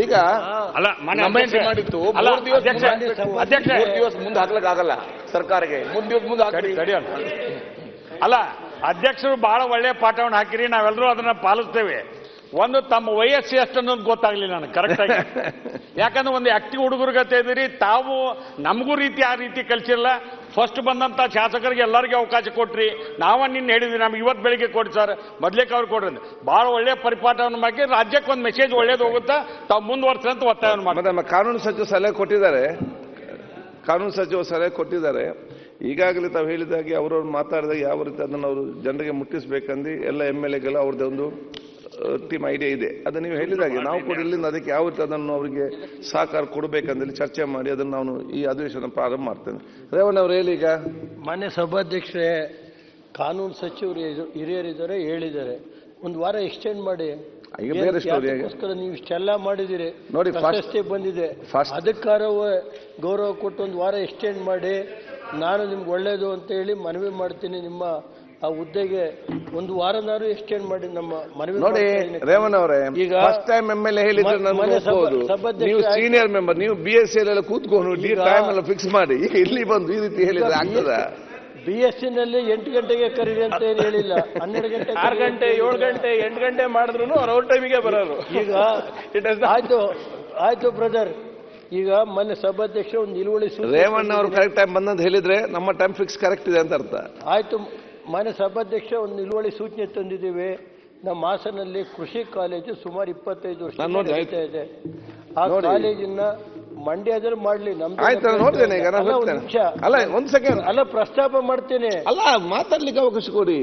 ಈಗ ಕಮೆಂಟ್ ಮಾಡಿತ್ತು 3 ದಿವಸ ಮುಂದೆ ಹಾಕ್ಲಿಕ್ಕೆ ಆಗಲ್ಲ ಸರ್ಕಾರಕ್ಕೆ, 3 ದಿವಸ ಮುಂದೆ ಹಾಕಿ. ಅಲ್ಲ, ಅಧ್ಯಕ್ಷರು ಬಹಳ ಒಳ್ಳೆ ಪಾಠವನ್ನು ಹಾಕಿರಿ, ನಾವೆಲ್ಲರೂ ಅದನ್ನ ಪಾಲಿಸ್ತೇವೆ. ಒಂದು ತಮ್ಮ ವಯಸ್ಸು ಎಷ್ಟು ಅನ್ನೋದು ಗೊತ್ತಾಗ್ಲಿಲ್ಲ ನನಗೆ ಕರೆಕ್ಟ್ ಆಗಿ. ಯಾಕಂದ್ರೆ ಒಂದು ಆಕ್ಟಿವ್ ಹುಡುಗರಿಗೆ ಇದ್ದೀರಿ, ತಾವು ನಮಗೂ ರೀತಿ ಆ ರೀತಿ ಕಲಿಸಿಲ್ಲ. ಫಸ್ಟ್ ಬಂದಂತ ಶಾಸಕರಿಗೆ ಎಲ್ಲರಿಗೂ ಅವಕಾಶ ಕೊಟ್ರಿ. ನಿನ್ನೆ ಹೇಳಿದ್ವಿ, ನಮ್ಗೆ ಇವತ್ತು ಬೆಳಿಗ್ಗೆ ಕೊಡಿ ಸರ್, ಮೊದ್ಲೇಕ ಅವ್ರು ಕೊಡ್ರಿ. ಬಹಳ ಒಳ್ಳೆ ಪರಿಪಾಠವನ್ನು ಮಾಡಿ ರಾಜ್ಯಕ್ಕೆ ಒಂದು ಮೆಸೇಜ್ ಒಳ್ಳೇದು ಹೋಗುತ್ತಾ, ತಾವು ಮುಂದುವರ್ಸಿ ಅಂತ ಒತ್ತಾಯವನ್ನು ಮಾಡಿ. ನಮ್ಮ ಕಾನೂನು ಸಚಿವ ಸಲಹೆ ಕೊಟ್ಟಿದ್ದಾರೆ. ಈಗಾಗಲೇ ತಾವು ಹೇಳಿದಾಗೆ ಅವರವ್ರು ಮಾತಾಡಿದಾಗ ಯಾವ ರೀತಿ ಅದನ್ನು ಅವರು ಜನರಿಗೆ ಮುಟ್ಟಿಸ್ಬೇಕಂದು ಎಲ್ಲ MLAಗಳು ಅವ್ರದ್ದು ಒಂದು ಟೀಮ್ ಐಡಿಯಾ ಇದೆ. ಅದನ್ನು ನೀವು ಹೇಳಿದಾಗೆ ನಾವು ಕೂಡ ಇಲ್ಲಿಂದ ಅದಕ್ಕೆ ಯಾವ ರೀತಿ ಅದನ್ನು ಅವರಿಗೆ ಸಹಕಾರ ಕೊಡಬೇಕಂದೇಳಿ ಚರ್ಚೆ ಮಾಡಿ ಅದನ್ನು ನಾನು ಈ ಅಧಿವೇಶನ ಪ್ರಾರಂಭ ಮಾಡ್ತೇನೆ. ರೇವಣ್ಣ ಅವರು ಹೇಳಿ. ಈಗ ಮಾನ್ಯ ಸಭಾಧ್ಯಕ್ಷರೇ, ಕಾನೂನು ಸಚಿವರು ಹಿರಿಯರಿದ್ದಾರೆ, ಹೇಳಿದ್ದಾರೆ, ಒಂದು ವಾರ ಎಕ್ಸ್ಟೆಂಡ್ ಮಾಡಿ. ಈಗ ಬೇರೆ ನೀವು ಇಷ್ಟೆಲ್ಲ ಮಾಡಿದಿರಿ, ನೋಡಿ ಪ್ರಶಸ್ತಿ ಬಂದಿದೆ, ಅದಕ್ಕಾರ ಗೌರವ ಕೊಟ್ಟು ಒಂದು ವಾರ ಎಕ್ಸ್ಟೆಂಡ್ ಮಾಡಿ. ನಾನು ನಿಮ್ಗೆ ಒಳ್ಳೇದು ಅಂತ ಹೇಳಿ ಮನವಿ ಮಾಡ್ತೀನಿ. ನಿಮ್ಮ ಆ ಹುದ್ದೆಗೆ ಒಂದು ವಾರನಾರು ಎಕ್ಸ್ಟೆಂಡ್ ಮಾಡಿ ನಮ್ಮ ಮನವಿ. ನೋಡಿ ರೇವಣ್ಣ ಅವರೇ, ಈಗ ಫಸ್ಟ್ ಟೈಮ್ MLA ಹೇಳಿದ್ರೆ ನೀವು ಸೀನಿಯರ್ ಮೆಂಬರ್, ನೀವು BSc ಎಲ್ಲ ಕೂತ್ಕೊಂಡು ಟೈಮ್ ಎಲ್ಲ ಫಿಕ್ಸ್ ಮಾಡಿ ಈಗ ಇಲ್ಲಿ ಬಂದು ಈ ರೀತಿ ಹೇಳಿದ್ರೆ ಆಗ್ತದ? BSc ನಲ್ಲಿ 8 ಗಂಟೆಗೆ ಕರೀರಿ ಅಂತ ಏನು ಹೇಳಿಲ್ಲ, 12 ಗಂಟೆ, 6 ಗಂಟೆ, 7 ಗಂಟೆ, 8 ಗಂಟೆ ಮಾಡಿದ್ರು ಅವ್ರ ಟೈಮಿಗೆ ಬರೋರು. ಈಗ ಆಯ್ತು ಬ್ರದರ್. ಈಗ ಮೊನ್ನೆ ಸಭಾಧ್ಯಕ್ಷ ಒಂದು ನಿಲುವಳಿ ರೇವಣ್ಣ ಅವರು ಕರೆಕ್ಟ್ ಟೈಮ್ ಬಂದಂತ ಹೇಳಿದ್ರೆ ನಮ್ಮ ಟೈಮ್ ಫಿಕ್ಸ್ ಕರೆಕ್ಟ್ ಇದೆ ಅಂತ ಅರ್ಥ. ಆಯ್ತು, ಮಾನ್ಯ ಸಭಾಧ್ಯಕ್ಷ ಒಂದು ನಿಲುವಳಿ ಸೂಚನೆ ತಂದಿದ್ದೇವೆ. ನಮ್ಮ ಹಾಸನಲ್ಲಿ ಕೃಷಿ ಕಾಲೇಜು ಸುಮಾರು 25 ವರ್ಷ ನಡೀತಾ ಇದೆ. ಆ ಕಾಲೇಜಿನ ಮಂಡ್ಯದಲ್ಲಿ ಮಾಡ್ಲಿ. ಆಯ್ತು, ನೋಡ್ತೇನೆ ಈಗ. ಅಲ್ಲ, ಒಂದು ಸೆಕೆಂಡ್, ಅಲ್ಲ ಪ್ರಸ್ತಾಪ ಮಾಡ್ತೇನೆ. ಅಲ್ಲ, ಮಾತಾಡ್ಲಿಕ್ಕೆ ಅವಕಾಶ ಕೊಡಿ.